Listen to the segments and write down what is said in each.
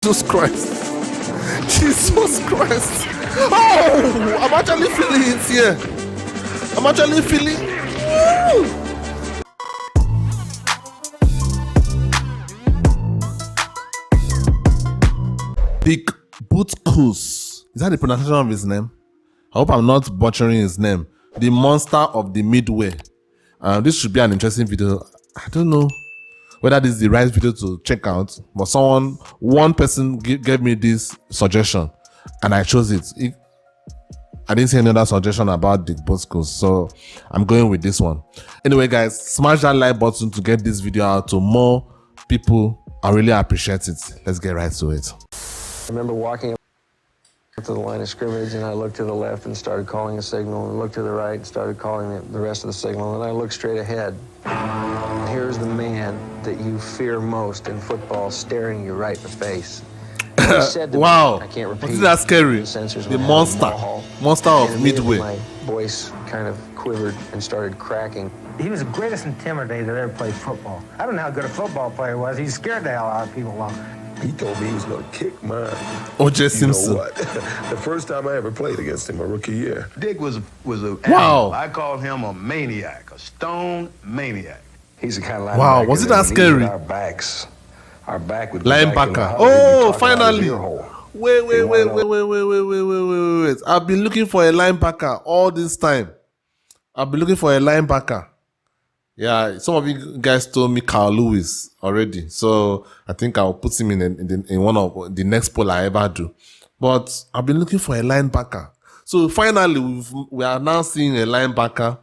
Jesus Christ. Jesus Christ. Oh, I'm actually feeling it here. I'm actually feeling. Dick Butkus. Is that the pronunciation of his name? I hope I'm not butchering his name. The monster of the Midway. This should be an interesting video. I don't know whether this is the right video to check out, but one person gave me this suggestion and I chose it. I didn't see any other suggestion about Dick Butkus, so I'm going with this one. Anyway, guys, smash that like button to get this video out to more people. I really appreciate it. Let's get right to it. I remember walking up to the line of scrimmage, and I looked to the left and started calling a signal, and looked to the right and started calling the rest of the signal, and I looked straight ahead. Here's the man that you fear most in football staring you right in the face. Wow, me, I can't repeat. Wasn't that scary? The monster of Midway. My voice kind of quivered and started cracking. He was the greatest intimidator that ever played football. I don't know how good a football player was. He scared the hell out of people. He told me he was going to kick mine. O.J. Simpson. You know what? The first time I ever played against him, my rookie year. Dick was a wow. I called him a maniac, a stone maniac. He's the kind of wow, was it that scary? Our back would linebacker. Oh, finally. Wait. I've been looking for a linebacker all this time. Yeah, some of you guys told me Carl Lewis already, so I think I'll put him in one of the next poll I ever do. But I've been looking for a linebacker. So finally, we are now seeing a linebacker.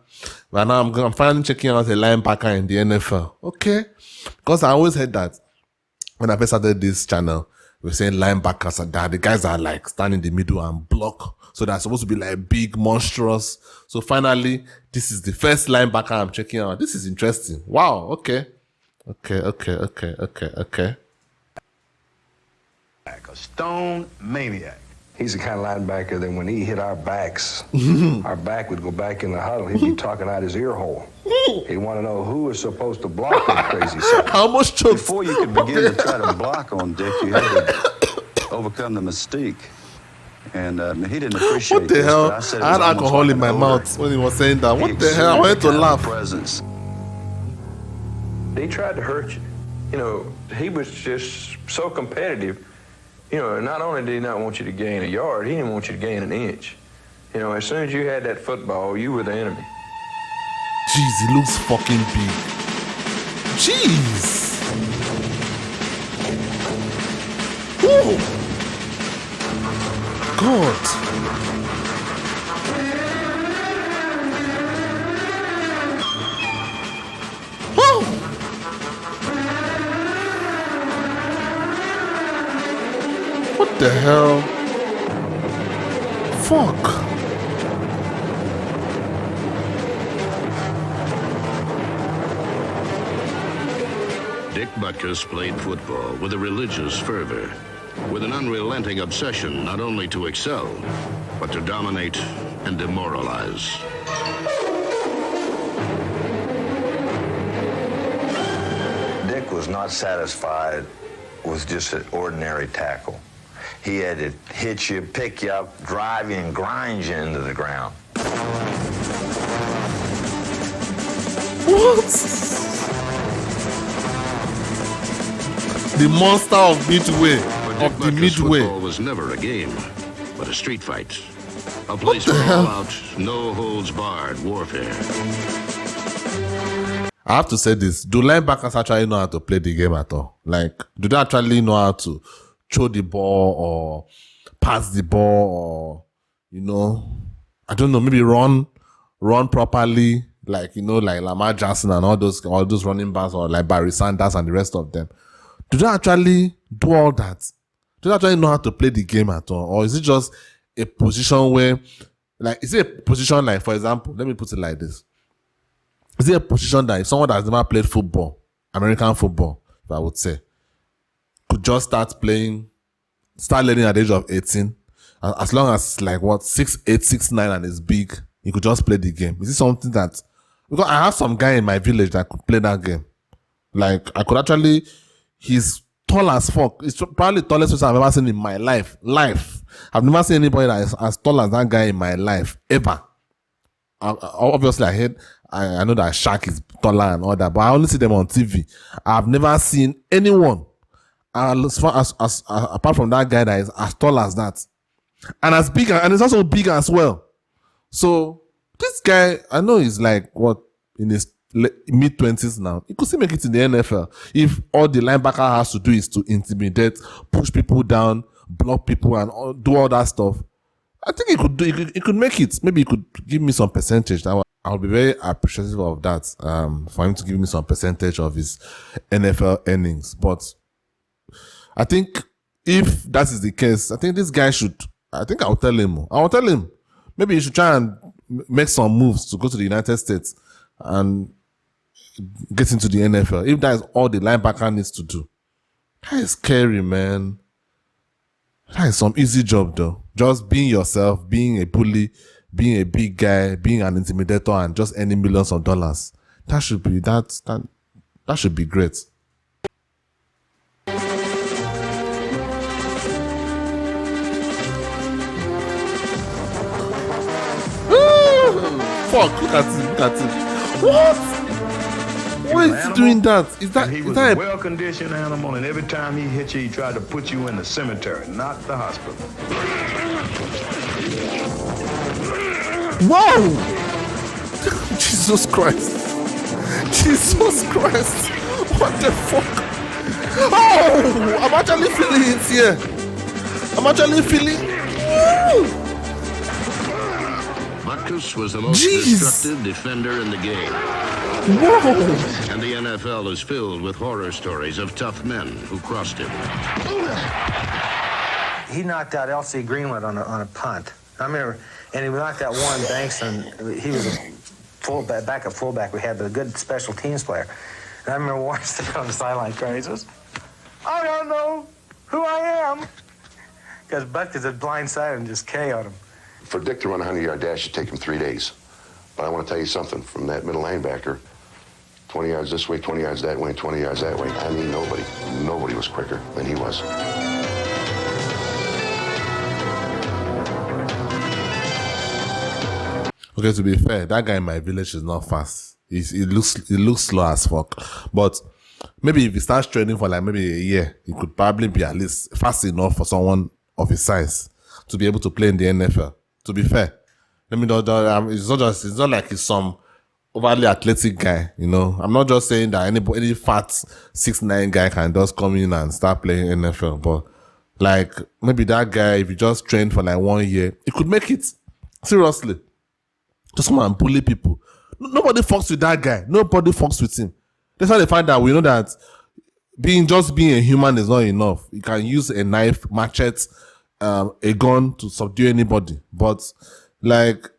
I'm finally checking out a linebacker in the NFL. Okay, because I always heard that when I first started this channel, we were saying linebackers are that the guys are like stand in the middle and block. So they're supposed to be like big, monstrous. So finally, this is the first linebacker I'm checking out. This is interesting. Wow, okay. A stone maniac. He's the kind of linebacker that when he hit our backs, our back would go back in the huddle. He'd be talking out his ear hole. He'd want to know who was supposed to block that crazy stuff. How much chokes? Before you could begin to try to block on Dick, you had to overcome the mystique. And he didn't appreciate what the hell? I had alcohol like in my mouth when he was saying that. What the hell? I wanted to laugh. Presence. He tried to hurt you. You know, he was just so competitive. You know, not only did he not want you to gain a yard, he didn't want you to gain an inch. You know, as soon as you had that football, you were the enemy. Jeez, he looks fucking big. Jeez. Whoa. God. Oh. What the hell? Fuck. Dick Butkus played football with a religious fervor, with an unrelenting obsession not only to excel, but to dominate and demoralize. Dick was not satisfied with just an ordinary tackle. He had to hit you, pick you up, drive you, and grind you into the ground. What? The monster of Midway. Of the Midway. Football was never a game, but a street fight. A place for all-out, no-holds-barred warfare. I have to say this. Do linebackers actually know how to play the game at all? Like, do they actually know how to throw the ball or pass the ball or, you know, I don't know, maybe run properly, like, you know, like Lamar Jackson and all those running backs, or like Barry Sanders and the rest of them? Do they actually do all that? Do they actually know how to play the game at all? Or is it just a position where, like, is it a position like, for example, let me put it like this. Is it a position that if someone that has never played football, American football, if I would say, could just start learning at the age of 18, as long as like 6'8", 6'9", and is big, you could just play the game? Is it something that, because I have some guy in my village that could play that game. Like, I could actually, he's tall as fuck. It's probably the tallest person I've ever seen in my life. I've never seen anybody that is as tall as that guy in my life, ever. Obviously, I know that Shaq is taller and all that, but I only see them on TV. I've never seen anyone as far as apart from that guy that is as tall as that. And as big, and he's also big as well. So this guy, I know he's like what in his mid-20s now. He could still make it in the NFL if all the linebacker has to do is to intimidate, push people down, block people, and do all that stuff. I think he could do. He could make it. Maybe he could give me some percentage. I'll be very appreciative of that. For him to give me some percentage of his NFL earnings. But I think if that is the case, I think this guy should. I think I'll tell him. Maybe he should try and make some moves to go to the United States and get into the NFL. If that is all the linebacker needs to do. That is scary, man. That is some easy job, though. Just being yourself, being a bully, being a big guy, being an intimidator, and just earning millions of dollars. That should be that should be great. Fuck! Look at him! What? Why is he doing that? Is that he was a well-conditioned animal, and every time he hit you, he tried to put you in the cemetery, not the hospital. Whoa! Jesus Christ! Jesus Christ! What the fuck? Oh! I'm actually feeling it here. I'm actually feeling. Woo! Butkus was the most destructive defender in the game. Whoa! And the NFL is filled with horror stories of tough men who crossed him. He knocked out L.C. Greenwood on a punt. I remember, and he knocked out Warren Banks, and he was a backup fullback we had, but a good special teams player. And I remember Warren standing on the sideline crying. He says, "I don't know who I am," because Butkus had blindsided and just KO'd him. For Dick to run a 100-yard dash, it'd take him 3 days. But I want to tell you something. From that middle linebacker, 20 yards this way, 20 yards that way, 20 yards that way. I mean, nobody was quicker than he was. Okay, to be fair, that guy in my village is not fast. He looks slow as fuck. But maybe if he starts training for like maybe a year, he could probably be at least fast enough for someone of his size to be able to play in the NFL. To be fair, let me know that it's not like he's some overly athletic guy, you know. I'm not just saying that any fat 6'9" guy can just come in and start playing NFL, but like maybe that guy, if he just trained for like 1 year, he could make it. Seriously, just come and bully people. Nobody fucks with that guy. Nobody fucks with him. That's why they find out. We know that being a human is not enough. You can use a knife, machete, a gun to subdue anybody, but like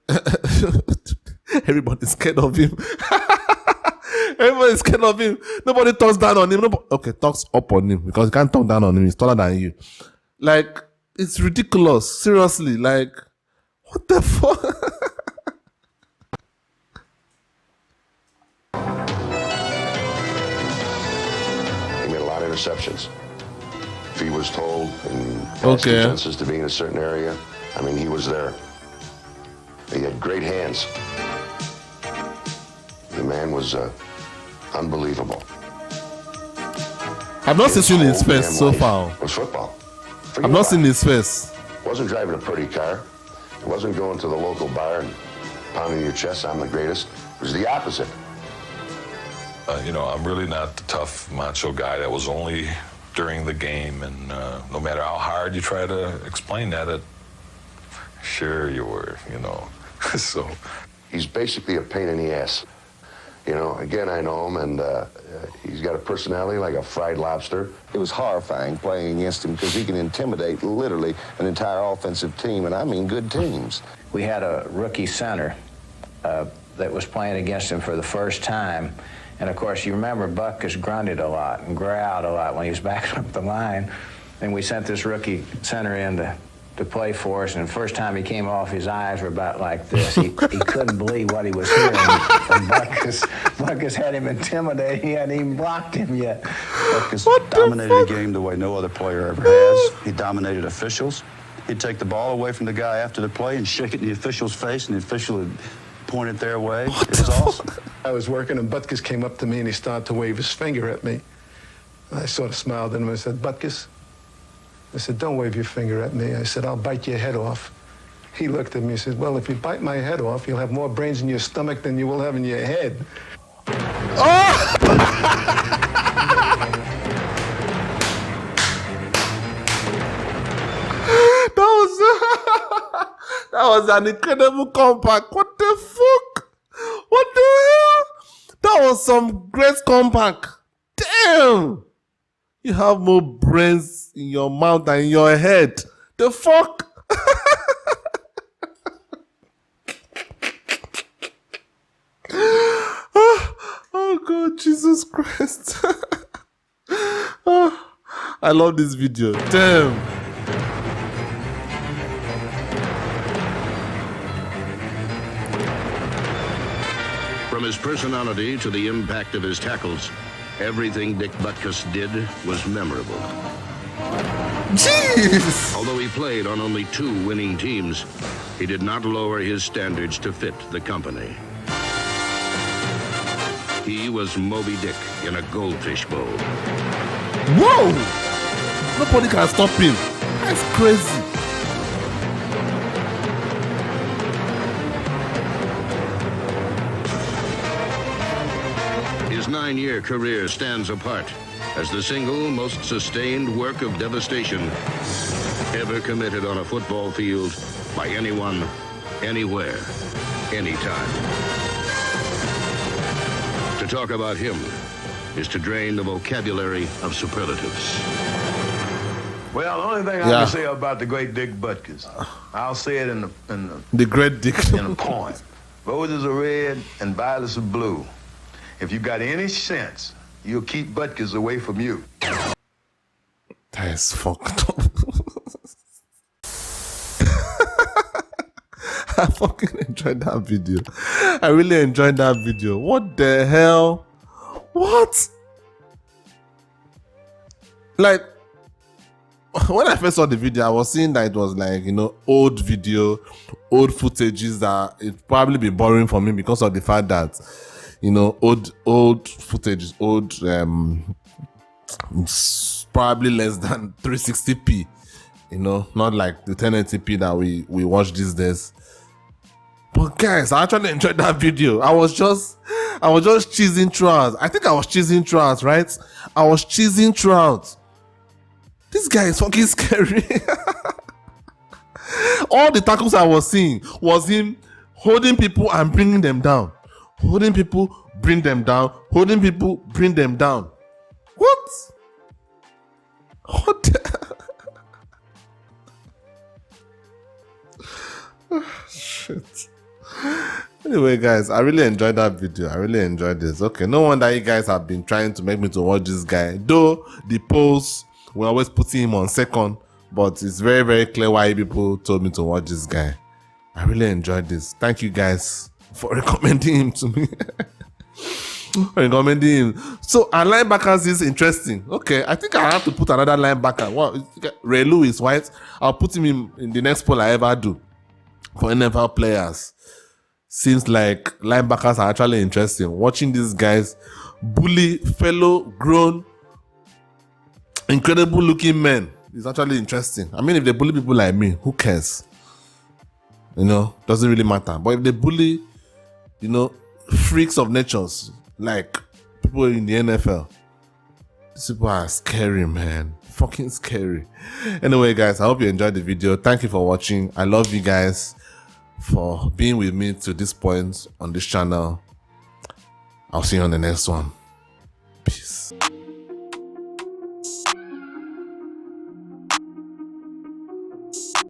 everybody's scared of him. Everybody's scared of him. Nobody talks down on him. Talks up on him because you can't talk down on him. He's taller than you. Like, it's ridiculous. Seriously, like, what the fuck? He made a lot of interceptions. If he was told in past defenses to be in a certain area, I mean, he was there. He had great hands. The man was unbelievable. I've not seen his face so far. It was football. I've not seen his face. Wasn't driving a pretty car. It wasn't going to the local bar and pounding your chest, I'm the greatest. It was the opposite. I'm really not the tough macho guy that was only during the game, and no matter how hard you try to explain that, sure you were, So he's basically a pain in the ass. Again, I know him, and he's got a personality like a fried lobster. It was horrifying playing against him because he can intimidate literally an entire offensive team, and I mean good teams. We had a rookie center that was playing against him for the first time. And of course, you remember Butkus grunted a lot and growled a lot when he was backing up the line. And we sent this rookie center in to to play for us, and the first time he came off, his eyes were about like this. He couldn't believe what he was hearing from Butkus. Butkus had him intimidated. He hadn't even blocked him yet. Butkus dominated a game the way no other player ever has. He dominated officials. He'd take the ball away from the guy after the play and shake it in the official's face, and the official would point it their way. It was awesome. I was working, and Butkus came up to me, and he started to wave his finger at me. I sort of smiled at him. I said, Butkus, I said, don't wave your finger at me. I said, I'll bite your head off. He looked at me and said, well, if you bite my head off, you'll have more brains in your stomach than you will have in your head. Oh! That was an incredible comeback. What the fuck? What the hell? That was some great comeback. Damn! You have more brains in your mouth than in your head. The fuck? Oh God, Jesus Christ. I love this video. Damn. From his personality to the impact of his tackles, everything Dick Butkus did was memorable. Jeez! Although he played on only 2 winning teams, he did not lower his standards to fit the company. He was Moby Dick in a goldfish bowl. Whoa! Nobody can stop him. That's crazy. His 9-year career stands apart as the single most sustained work of devastation ever committed on a football field by anyone, anywhere, anytime. To talk about him is to drain the vocabulary of superlatives. Well, the only thing I can say about the great Dick Butkus, I'll say it in the great Dick in a poem. Roses are red and violets are blue. If you got any sense, you'll keep Butkus away from you. That is fucked up. I fucking enjoyed that video. I really enjoyed that video. What the hell? What? Like, when I first saw the video, I was seeing that it was like, you know, old video, old footages that it probably be boring for me because of the fact that, you know, old footage, probably less than 360p, you know, not like the 1080p that we watch these days. But guys, I actually enjoyed that video. I was just cheesing throughout. I think I was cheesing throughout, right? I was cheesing throughout. This guy is fucking scary. All the tackles I was seeing was him holding people and bringing them down. Holding people, bring them down. Holding people, bring them down. What? What the? Shit. Anyway, guys, I really enjoyed that video. I really enjoyed this. Okay, no wonder you guys have been trying to make me to watch this guy. Though the polls were always putting him on second, but it's very, very clear why people told me to watch this guy. I really enjoyed this. Thank you guys for recommending him to me. Recommending him. So, our linebackers is interesting. Okay, I think I have to put another linebacker. Well, Ray Lewis, right? I'll put him in the next poll I ever do for NFL players. Seems like linebackers are actually interesting. Watching these guys bully fellow grown, incredible looking men is actually interesting. I mean, if they bully people like me, who cares? You know, doesn't really matter. But if they bully, you know, freaks of natures like people in the NFL, these people are scary, man. Fucking scary. Anyway, guys, I hope you enjoyed the video. Thank you for watching. I love you guys for being with me to this point on this channel. I'll see you on the next one.